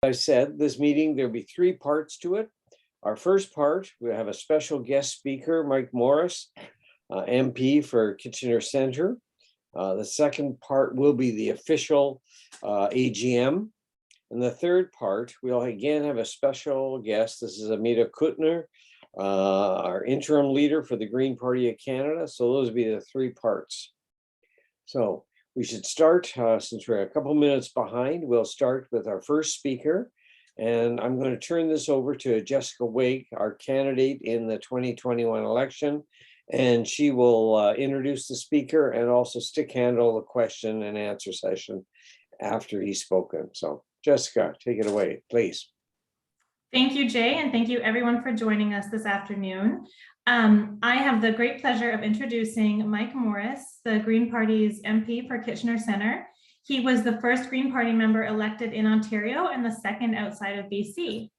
I said, this meeting, there'll be three parts to it. Our first part, we have a special guest speaker, Mike Morrice, MP for Kitchener Centre. The second part will be the official AGM. And the third part, we'll again have a special guest. This is Amita Kutner, our interim leader for the Green Party of Canada. So those will be the three parts. So we should start, since we're a couple minutes behind, we'll start with our first speaker. And I'm going to turn this over to Jessica Wake, our candidate in the 2021 election. And she will introduce the speaker and also stick handle the question and answer session after he's spoken. So Jessica, take it away, please. Thank you, Jay, and thank you everyone for joining us this afternoon. I have the great pleasure of introducing Mike Morrice, the Green Party's MP for Kitchener Centre. He was the first Green Party member elected in Ontario and the second outside of BC.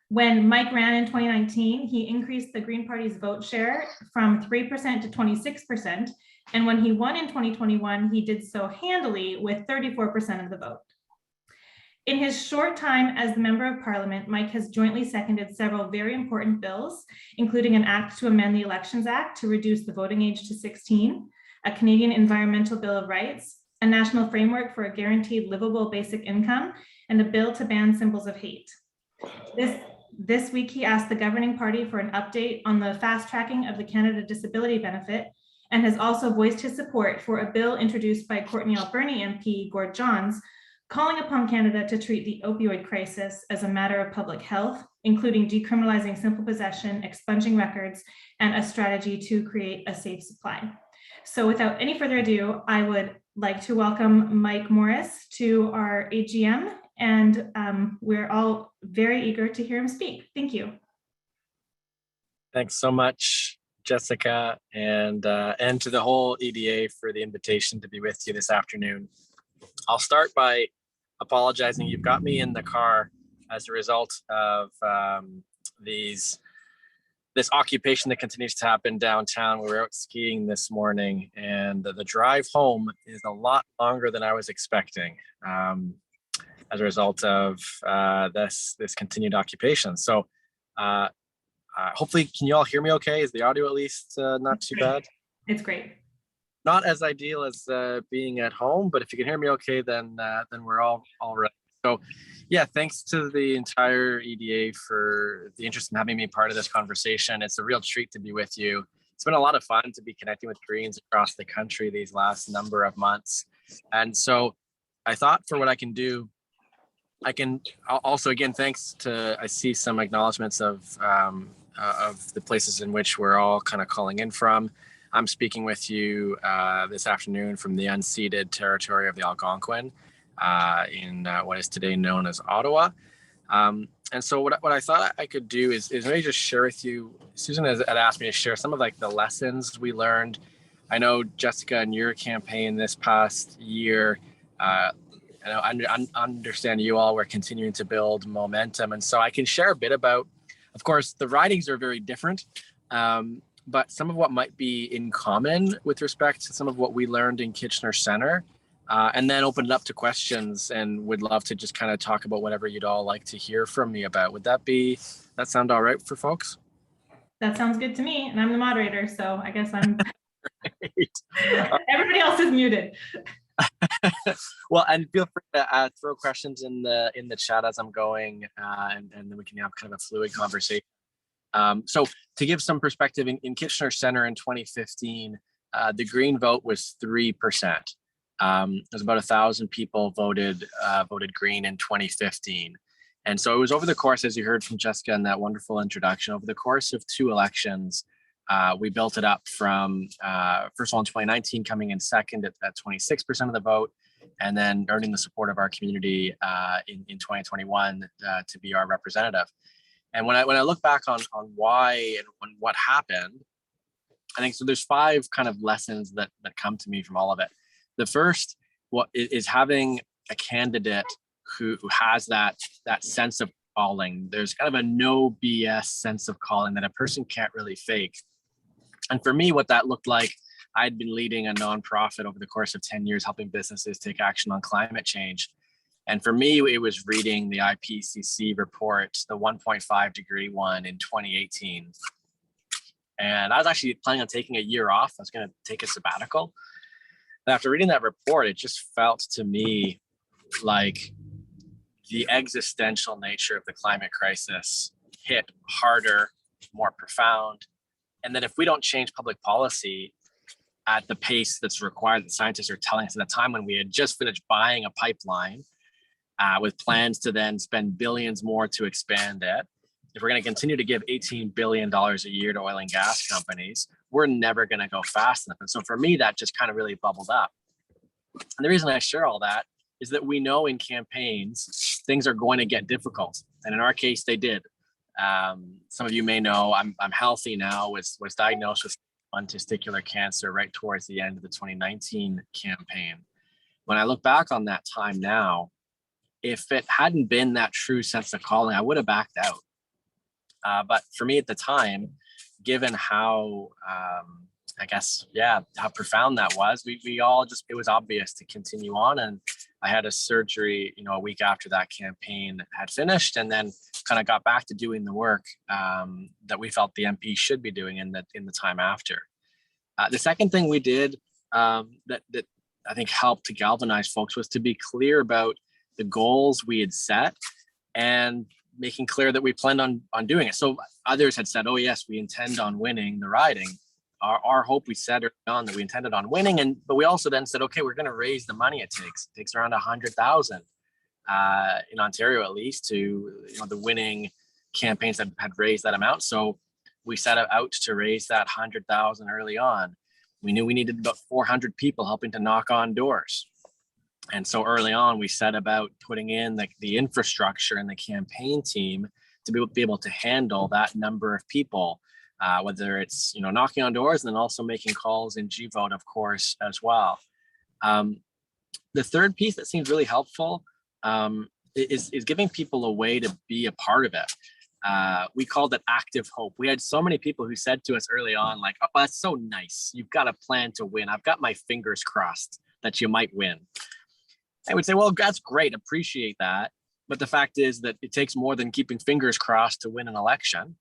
When Mike ran in 2019, he increased the Green Party's vote share from 3% to 26%. And when he won in 2021, he did so handily with 34% of the vote. In his short time as the Member of Parliament, Mike has jointly seconded several very important bills, including an act to amend the Elections Act to reduce the voting age to 16, a Canadian Environmental Bill of Rights, a national framework for a guaranteed livable basic income, and a bill to ban symbols of hate. This week, he asked the governing party for an update on the fast tracking of the Canada Disability Benefit and has also voiced his support for a bill introduced by Courtney Alberni MP Gord Johns, calling upon Canada to treat the opioid crisis as a matter of public health, including decriminalizing simple possession, expunging records, and a strategy to create a safe supply. So without any further ado, I would like to welcome Mike Morrice to our AGM, and we're all very eager to hear him speak. Thank you. Thanks so much, Jessica, and to the whole EDA for the invitation to be with you this afternoon. I'll start by apologizing. You've got me in the car as a result of this occupation that continues to happen downtown. We were out skiing this morning, and the drive home is a lot longer than I was expecting as a result of this continued occupation. So hopefully, can you all hear me okay? Is the audio at least not too bad? It's great. Not as ideal as being at home, but if you can hear me okay, then we're all right. So yeah, thanks to the entire EDA for the interest in having me part of this conversation. It's a real treat to be with you. It's been a lot of fun to be connecting with Greens across the country these last number of months. And so I thought for what I can do, I can also, again, thanks to, I see some acknowledgements of the places in which we're all kind of calling in from. I'm speaking with you this afternoon from the unceded territory of the Algonquin in what is today known as Ottawa. And so what I thought I could do is maybe just share with you, Susan had asked me to share some of like the lessons we learned. I know, Jessica, in your campaign this past year, I understand you all were continuing to build momentum. And so I can share a bit about, of course, the ridings are very different. But some of what might be in common with respect to some of what we learned in Kitchener Centre, and then open it up to questions, and would love to just kind of talk about whatever you'd all like to hear from me about. Would that sound all right for folks? That sounds good to me, and I'm the moderator, so I guess I'm everybody else is muted. Well, and feel free to throw questions in the chat as I'm going, and then we can have kind of a fluid conversation. So to give some perspective, in Kitchener Centre in 2015, the Green vote was 3%. There's about 1,000 people voted Green in 2015. And so it was over the course, as you heard from Jessica in that wonderful introduction, over the course of 2 elections, we built it up from, first of all, in 2019, coming in second at 26% of the vote, and then earning the support of our community in 2021 to be our representative. And when I look back on why and on what happened, I think so. There's 5 kind of lessons that come to me from all of it. The first is having a candidate who has that sense of calling. There's kind of a no BS sense of calling that a person can't really fake. And for me, what that looked like, I'd been leading a nonprofit over the course of 10 years, helping businesses take action on climate change. And for me, it was reading the IPCC report, the 1.5 degree one in 2018. And I was actually planning on taking a year off. I was going to take a sabbatical. And after reading that report, it just felt to me like the existential nature of the climate crisis hit harder, more profound. And that if we don't change public policy at the pace that's required, that scientists are telling us at the time when we had just finished buying a pipeline with plans to then spend billions more to expand it, if we're going to continue to give $18 billion a year to oil and gas companies, we're never going to go fast enough. And so for me, that just kind of really bubbled up. And the reason I share all that is that we know in campaigns, things are going to get difficult. And in our case, they did. Some of you may know I'm healthy now, was diagnosed with testicular cancer right towards the end of the 2019 campaign. When I look back on that time now, if it hadn't been that true sense of calling, I would have backed out. But for me at the time, given how, how profound that was, we all just, it was obvious to continue on. And I had a surgery, a week after that campaign had finished, and then kind of got back to doing the work that we felt the MP should be doing in the time after. The second thing we did that I think helped to galvanize folks was to be clear about the goals we had set and making clear that we planned on doing it. So others had said, oh yes, we intend on winning the riding. Our hope, we said early on that we intended on winning, but we also then said, okay, we're going to raise the money it takes. It takes around 100,000 in Ontario, at least, to the winning campaigns that had raised that amount. So we set out to raise that 100,000 early on. We knew we needed about 400 people helping to knock on doors. And so early on, we set about putting in the infrastructure and the campaign team to be able to handle that number of people, whether it's knocking on doors and then also making calls in G-Vote, of course, as well. The third piece that seems really helpful is giving people a way to be a part of it. We called it active hope. We had so many people who said to us early on, like, oh, that's so nice. You've got a plan to win. I've got my fingers crossed that you might win. I would say, well, that's great. Appreciate that. But the fact is that it takes more than keeping fingers crossed to win an election.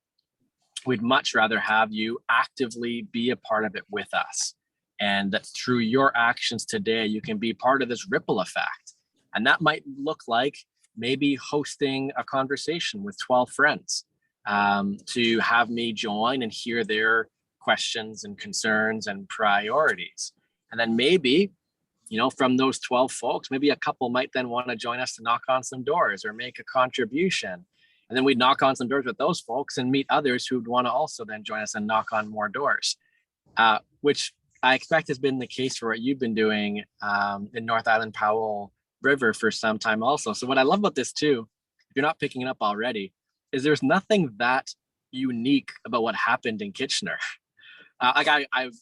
We'd much rather have you actively be a part of it with us. And that through your actions today, you can be part of this ripple effect. And that might look like maybe hosting a conversation with 12 friends to have me join and hear their questions and concerns and priorities. And then maybe, from those 12 folks, maybe a couple might then want to join us to knock on some doors or make a contribution. And then we'd knock on some doors with those folks and meet others who'd want to also then join us and knock on more doors, which I expect has been the case for what you've been doing in North Island Powell River for some time also. So what I love about this too, if you're not picking it up already, is there's nothing that unique about what happened in Kitchener. I'm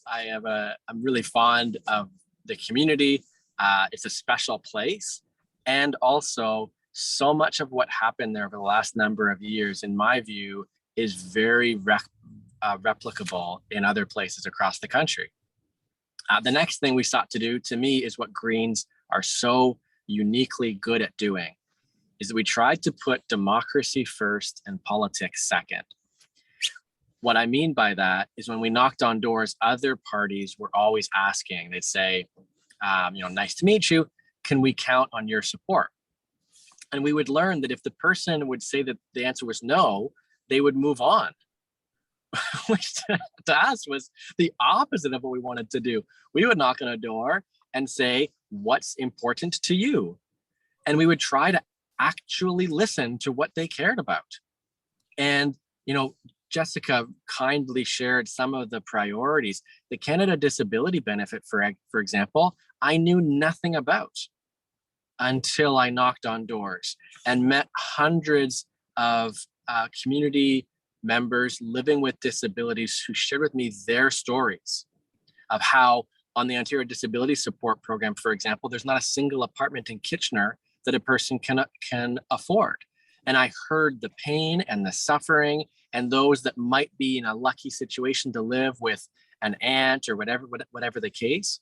really fond of the community. It's a special place. And also so much of what happened there over the last number of years, in my view, is very replicable in other places across the country. The next thing we sought to do, to me, is what Greens are so uniquely good at doing, is that we tried to put democracy first and politics second. What I mean by that is when we knocked on doors, other parties were always asking, they'd say, nice to meet you. Can we count on your support? And we would learn that if the person would say that the answer was no, they would move on, which to us was the opposite of what we wanted to do. We would knock on a door and say, what's important to you? And we would try to actually listen to what they cared about. And, Jessica kindly shared some of the priorities. The Canada Disability Benefit, for example, I knew nothing about until I knocked on doors and met hundreds of community members living with disabilities who shared with me their stories of how on the Ontario Disability Support Program, for example, there's not a single apartment in Kitchener that a person can afford. And I heard the pain and the suffering and those that might be in a lucky situation to live with an aunt or whatever the case.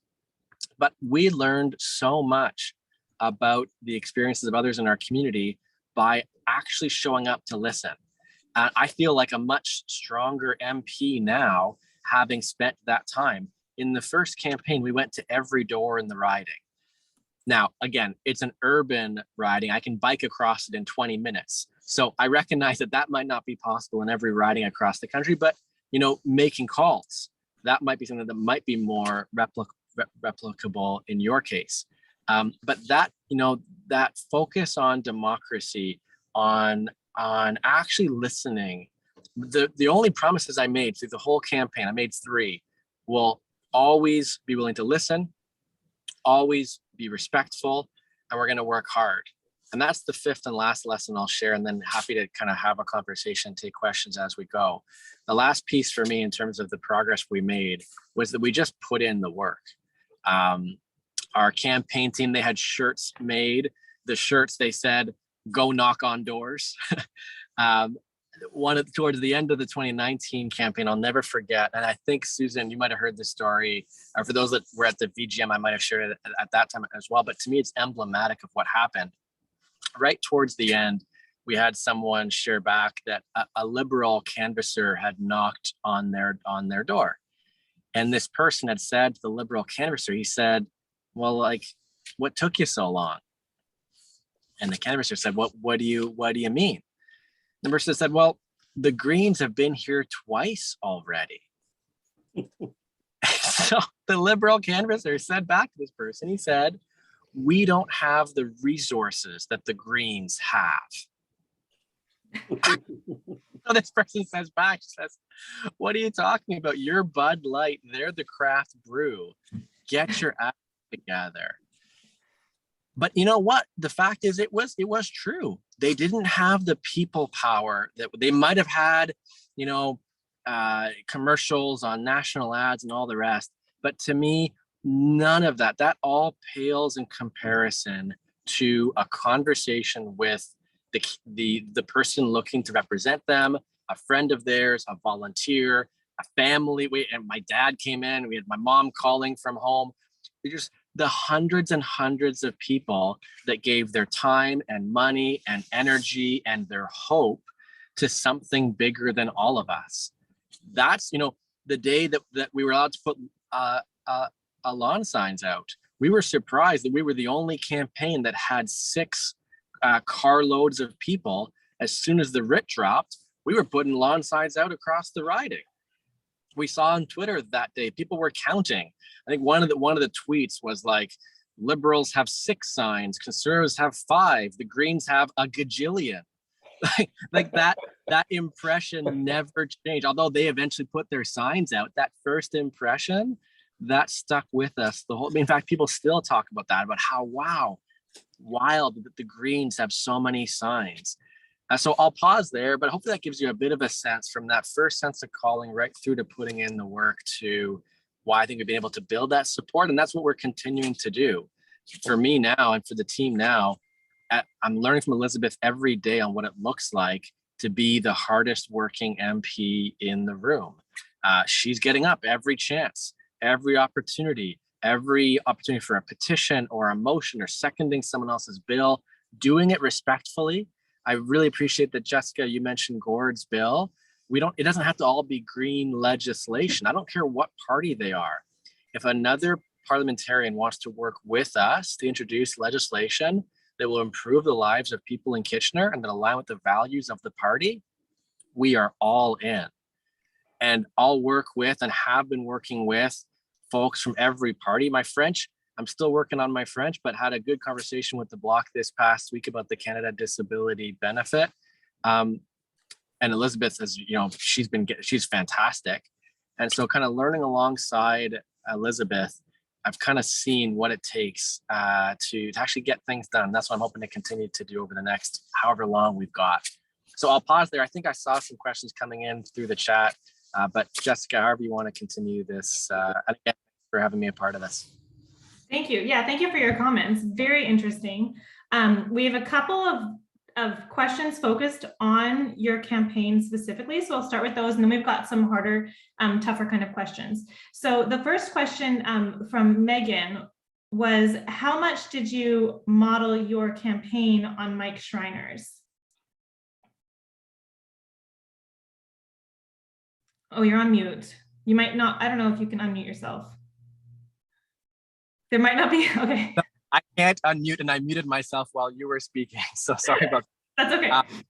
But we learned so much about the experiences of others in our community by actually showing up to listen. I feel like a much stronger MP now, having spent that time. In the first campaign, we went to every door in the riding. Now, again, it's an urban riding. I can bike across it in 20 minutes. So I recognize that that might not be possible in every riding across the country, but, you know, making calls, that might be something that might be more replicable in your case. But that, you know, that focus on democracy, on actually listening. The only promises I made through the whole campaign, I made 3, will always be willing to listen, always be respectful, and we're going to work hard. And that's the 5th and last lesson I'll share, and then happy to kind of have a conversation, take questions as we go. The last piece for me in terms of the progress we made was that we just put in the work. Our campaign team, they had shirts made. The shirts, they said, go knock on doors. Towards the end of the 2019 campaign, I'll never forget. And I think, Susan, you might have heard this story, or for those that were at the VGM, I might have shared it at that time as well. But to me, it's emblematic of what happened. Right towards the end, we had someone share back that a Liberal canvasser had knocked on their door. And this person had said to the Liberal canvasser, he said, well, like, what took you so long? And the canvasser said, what do you mean? The person said, well, the Greens have been here twice already. So the Liberal canvasser said back to this person, he said, we don't have the resources that the Greens have. So this person says back, says, what are you talking about? You're Bud Light, they're the craft brew. Get your act together. But you know what? The fact is, it was true. They didn't have the people power that they might have had, you know, commercials on national ads and all the rest. But to me, none of that all pales in comparison to a conversation with the person looking to represent them, a friend of theirs, a volunteer, a family. And my dad came in, we had my mom calling from home. Just the hundreds and hundreds of people that gave their time and money and energy and their hope to something bigger than all of us. That's, you know, the day that we were allowed to put lawn signs out. We were surprised that we were the only campaign that had 6 carloads of people. As soon as the writ dropped, we were putting lawn signs out across the riding. We saw on Twitter that day, people were counting. I think one of the tweets was like, Liberals have 6 signs, Conservatives have 5, the Greens have a gajillion. like that impression never changed. Although they eventually put their signs out, that first impression, that stuck with us the whole. In fact, people still talk about that, about how wild that the Greens have so many signs. So I'll pause there, but hopefully that gives you a bit of a sense from that first sense of calling right through to putting in the work to why I think we've been able to build that support. And that's what we're continuing to do. For me now and for the team now, I'm learning from Elizabeth every day on what it looks like to be the hardest working MP in the room. She's getting up every chance, every opportunity for a petition or a motion or seconding someone else's bill, doing it respectfully. I really appreciate that, Jessica, you mentioned Gord's bill. It doesn't have to all be green legislation. I don't care what party they are. If another parliamentarian wants to work with us to introduce legislation that will improve the lives of people in Kitchener and that align with the values of the party, we are all in. And I'll work with and have been working with folks from every party. I'm still working on my French, but had a good conversation with the Bloc this past week about the Canada Disability Benefit. And Elizabeth, as you know, she's fantastic. And so kind of learning alongside Elizabeth, I've kind of seen what it takes to actually get things done. That's what I'm hoping to continue to do over the next however long we've got. So I'll pause there. I think I saw some questions coming in through the chat, but Jessica, however you want to continue this, and again, thanks for having me a part of this. Thank you. Yeah, thank you for your comments. Very interesting. We have a couple of questions focused on your campaign specifically. So I'll start with those, and then we've got some harder, tougher kind of questions. So the first question from Megan was how much did you model your campaign on Mike Schreiner's? Oh, you're on mute. You might not, I don't know if you can unmute yourself. There might not be, okay. I can't unmute, and I muted myself while you were speaking. So sorry about that. That's okay.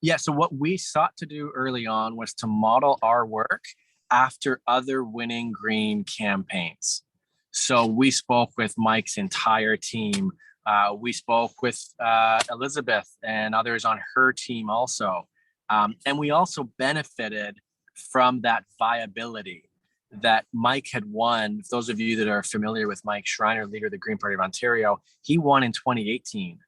Yeah, so what we sought to do early on was to model our work after other winning green campaigns. So we spoke with Mike's entire team. We spoke with Elizabeth and others on her team also. And we also benefited from that viability that Mike had won. For those of you that are familiar with Mike Schreiner, leader of the Green Party of Ontario, he won in 2018.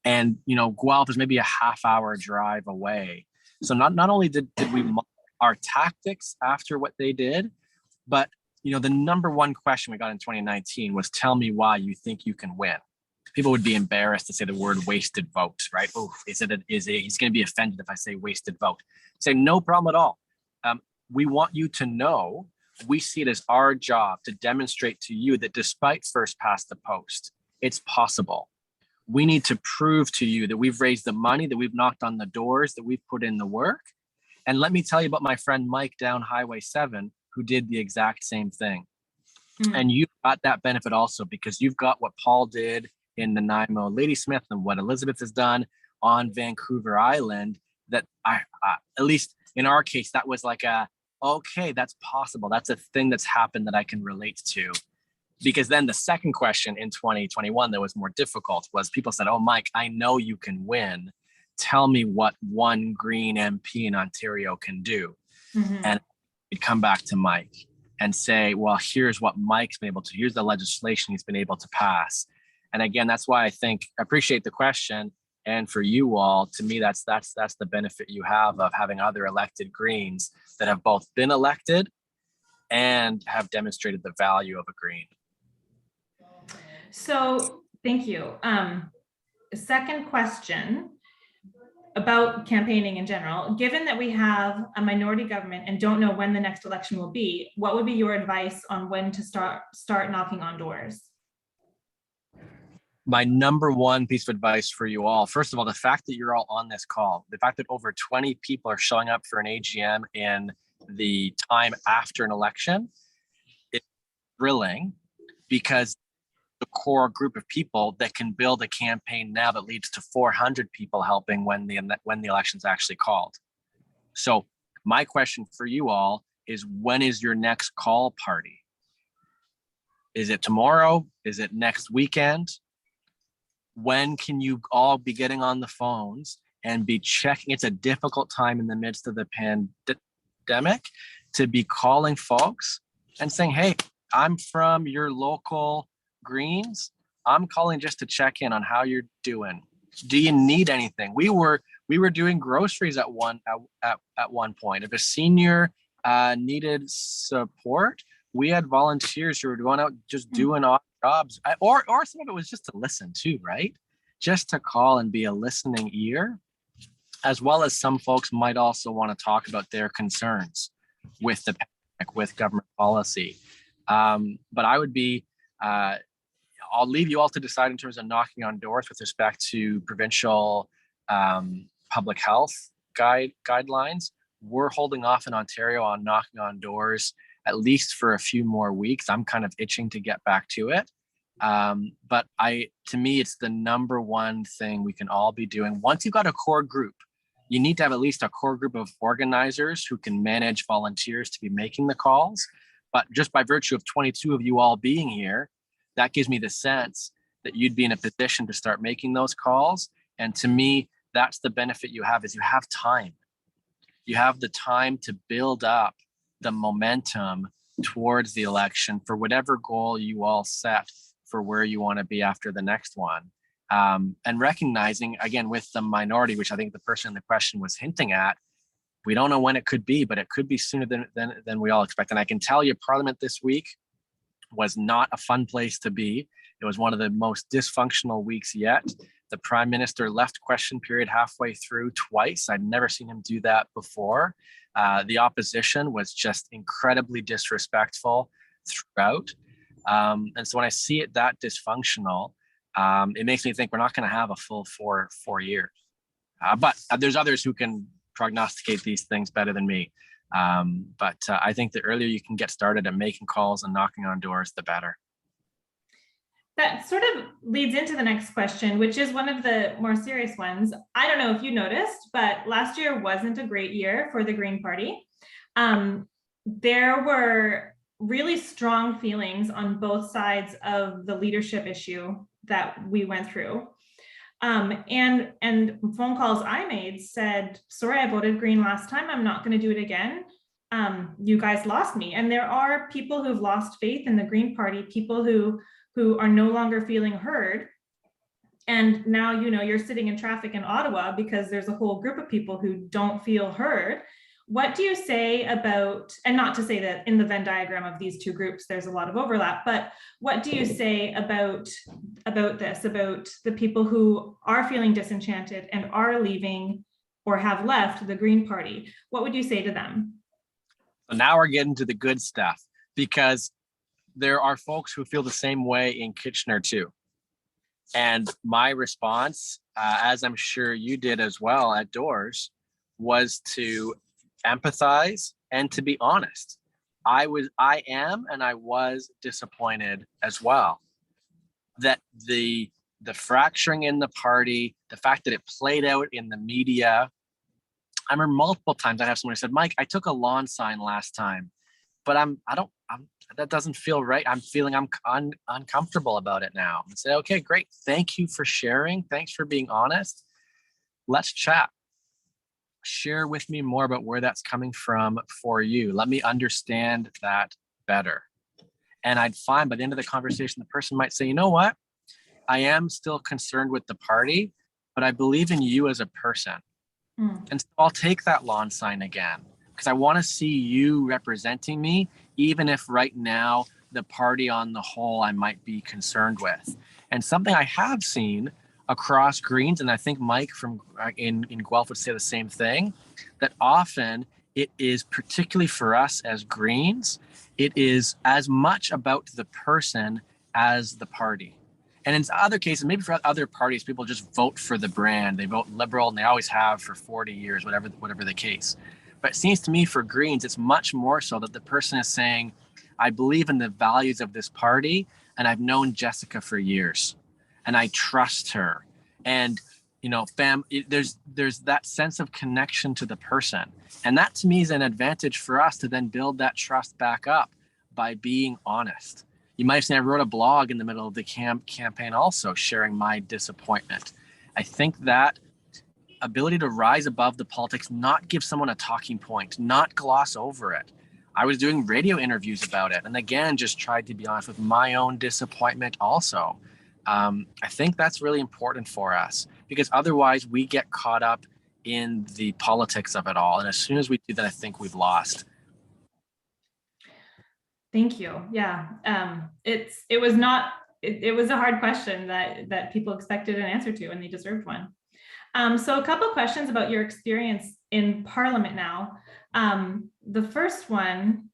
And, you know, Guelph is maybe a half-hour drive away. So not only did we model our tactics after what they did, but, you know, the number one question we got in 2019 was, tell me why you think you can win. People would be embarrassed to say the word wasted vote, right? Oh, he's going to be offended if I say wasted vote. Say, no problem at all. We want you to know, we see it as our job to demonstrate to you that despite first past the post, it's possible. We need to prove to you that we've raised the money, that we've knocked on the doors, that we've put in the work. And let me tell you about my friend Mike down Highway 7, who did the exact same thing. And you've got that benefit also because you've got what Paul did in Nanaimo Ladysmith and what Elizabeth has done on Vancouver Island, that at least in our case, that was like okay, that's possible. That's a thing that's happened that I can relate to. Because then the second question in 2021 that was more difficult was people said, oh, Mike, I know you can win. Tell me what one Green MP in Ontario can do. Mm-hmm. And we'd come back to Mike and say, well, here's what Mike's been able to, here's the legislation he's been able to pass. And again, that's why I appreciate the question. And for you all, to me, that's the benefit you have of having other elected Greens that have both been elected and have demonstrated the value of a Green. So thank you. Second question about campaigning in general. Given that we have a minority government and don't know when the next election will be, what would be your advice on when to start knocking on doors? My number one piece of advice for you all, first of all, the fact that you're all on this call, the fact that over 20 people are showing up for an AGM in the time after an election, it's thrilling because the core group of people that can build a campaign now that leads to 400 people helping when the election's actually called. So my question for you all is, when is your next call party? Is it tomorrow? Is it next weekend? When can you all be getting on the phones and be checking? It's a difficult time in the midst of the pandemic to be calling folks and saying, hey, I'm from your local Greens. I'm calling just to check in on how you're doing. Do you need anything? We were doing groceries at one point. If a senior needed support, we had volunteers who were going out just doing odd jobs, or some of it was just to listen too, right? Just to call and be a listening ear, as well as some folks might also want to talk about their concerns with the pandemic, with government policy. But I would be, I'll leave you all to decide in terms of knocking on doors with respect to provincial public health guidelines. We're holding off in Ontario on knocking on doors at least for a few more weeks. I'm kind of itching to get back to it. But to me, it's the number one thing we can all be doing. Once you've got a core group, you need to have at least a core group of organizers who can manage volunteers to be making the calls. But just by virtue of 22 of you all being here, that gives me the sense that you'd be in a position to start making those calls. And to me, that's the benefit you have, is you have time. You have the time to build up the momentum towards the election for whatever goal you all set for where you want to be after the next one. And recognizing, again, with the minority, which I think the person in the question was hinting at, we don't know when it could be, but it could be sooner than we all expect. And I can tell you, Parliament this week was not a fun place to be. It was one of the most dysfunctional weeks yet. The Prime Minister left question period halfway through twice. I'd never seen him do that before. The opposition was just incredibly disrespectful throughout. And so when I see it that dysfunctional, it makes me think we're not going to have a full four years. But there's others who can prognosticate these things better than me. But I think the earlier you can get started at making calls and knocking on doors, the better. That sort of leads into the next question, which is one of the more serious ones. I don't know if you noticed, but last year wasn't a great year for the Green Party. There were really strong feelings on both sides of the leadership issue that we went through. And phone calls I made said, sorry, I voted Green last time. I'm not going to do it again. You guys lost me. And there are people who've lost faith in the Green Party, people who are no longer feeling heard. And now, you know, you're sitting in traffic in Ottawa because there's a whole group of people who don't feel heard. What do you say about, and not to say that in the Venn diagram of these two groups, there's a lot of overlap, but what do you say about this, about the people who are feeling disenchanted and are leaving or have left the Green Party? What would you say to them? So now we're getting to the good stuff, because there are folks who feel the same way in Kitchener too. And my response, as I'm sure you did as well at Doors, was to empathize and to be honest. I am and I was disappointed as well that the fracturing in the party, the fact that it played out in the media. I remember multiple times I have someone who said, Mike, I took a lawn sign last time, but that doesn't feel right. I'm feeling uncomfortable about it now. And say, okay, great. Thank you for sharing. Thanks for being honest. Let's chat. Share with me more about where that's coming from for you. Let me understand that better. And I'd find by the end of the conversation, the person might say, you know what? I am still concerned with the party, but I believe in you as a person. And so I'll take that lawn sign again, because I want to see you representing me, even if right now the party on the whole I might be concerned with. And something I have seen across Greens, and I think Mike from in Guelph would say the same thing, that often it is, particularly for us as Greens, it is as much about the person as the party. And in other cases, maybe for other parties, people just vote for the brand. They vote Liberal, and they always have for 40 years, whatever the case. But it seems to me for Greens, it's much more so that the person is saying, I believe in the values of this party, and I've known Jessica for years, and I trust her. And, you know, there's that sense of connection to the person. And that to me is an advantage for us to then build that trust back up by being honest. You might have seen I wrote a blog in the middle of the campaign also sharing my disappointment. I think that ability to rise above the politics, not give someone a talking point, not gloss over it. I was doing radio interviews about it, and again, just tried to be honest with my own disappointment also. I think that's really important for us, because otherwise we get caught up in the politics of it all. And as soon as we do that, I think we've lost. Thank you. Yeah, it was a hard question that people expected an answer to, and they deserved one. So a couple of questions about your experience in Parliament now. The first one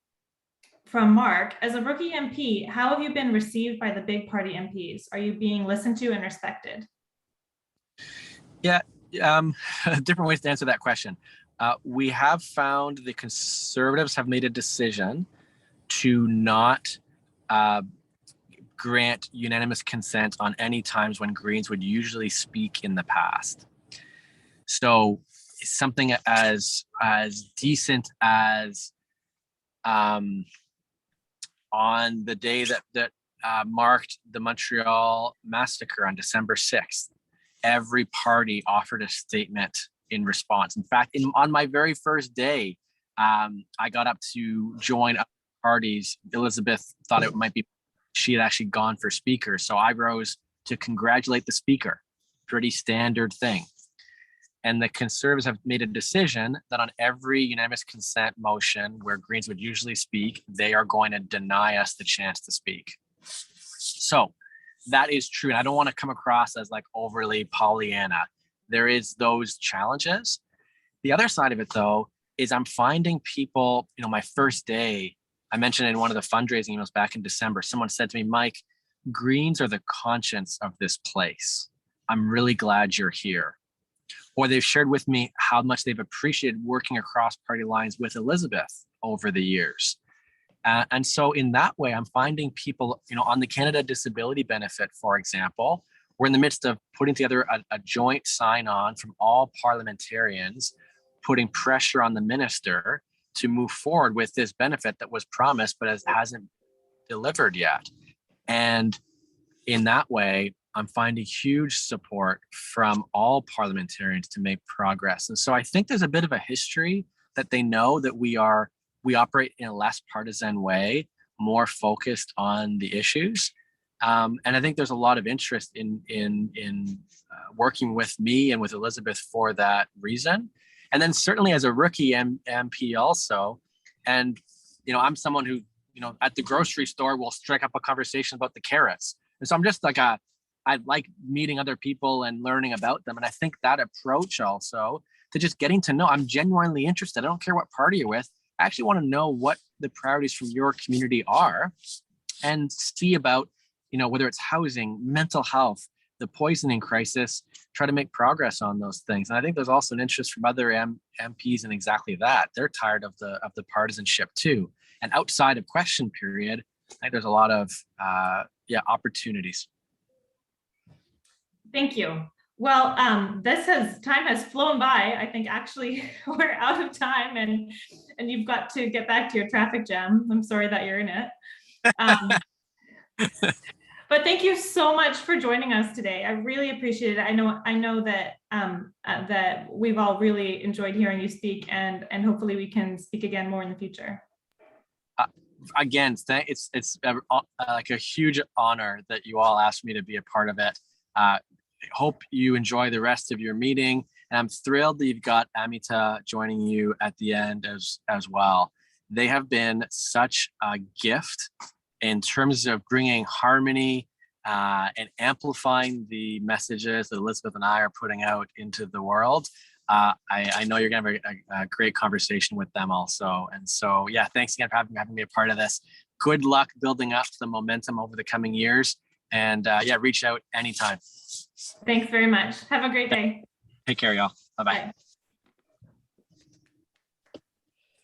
from Mark: as a rookie MP, how have you been received by the big party MPs? Are you being listened to and respected? Yeah, different ways to answer that question. We have found the Conservatives have made a decision to not grant unanimous consent on any times when Greens would usually speak in the past. So something as decent as on the day that marked the Montreal massacre on December 6th, every party offered a statement in response. In fact, on my very first day, I got up to join parties. Elizabeth thought it might be, she had actually gone for speaker. So I rose to congratulate the speaker. Pretty standard thing. And the Conservatives have made a decision that on every unanimous consent motion where Greens would usually speak, they are going to deny us the chance to speak. So that is true. And I don't want to come across as like overly Pollyanna. There is those challenges. The other side of it though, is I'm finding people, you know, my first day, I mentioned in one of the fundraising emails back in December, someone said to me, Mike, Greens are the conscience of this place. I'm really glad you're here. Or they've shared with me how much they've appreciated working across party lines with Elizabeth over the years. And so in that way, I'm finding people, on the Canada Disability Benefit, for example, we're in the midst of putting together a joint sign-on from all parliamentarians, putting pressure on the minister to move forward with this benefit that was promised, but hasn't delivered yet. And in that way, I'm finding huge support from all parliamentarians to make progress. And so I think there's a bit of a history that they know that we operate in a less partisan way, more focused on the issues. And I think there's a lot of interest in working with me and with Elizabeth for that reason. And then certainly as a rookie MP also, and I'm someone who, at the grocery store will strike up a conversation about the carrots. And so I'm just like I like meeting other people and learning about them. And I think that approach also to just getting to know, I'm genuinely interested. I don't care what party you're with. I actually want to know what the priorities from your community are and see about, whether it's housing, mental health, the poisoning crisis, try to make progress on those things. And I think there's also an interest from other MPs in exactly that. They're tired of the partisanship too. And outside of question period, I think there's a lot of opportunities. Thank you. Well, time has flown by. I think actually we're out of time, and you've got to get back to your traffic jam. I'm sorry that you're in it. But thank you so much for joining us today. I really appreciate it. I know that that we've all really enjoyed hearing you speak, and hopefully we can speak again more in the future. Again, it's like a huge honor that you all asked me to be a part of it. Hope you enjoy the rest of your meeting. And I'm thrilled that you've got Amita joining you at the end as well. They have been such a gift in terms of bringing harmony and amplifying the messages that Elizabeth and I are putting out into the world. I know you're going to have a great conversation with them also. And so, thanks again for having me a part of this. Good luck building up the momentum over the coming years. And reach out anytime. Thanks very much. Have a great day. Take care, y'all. Bye-bye. Bye.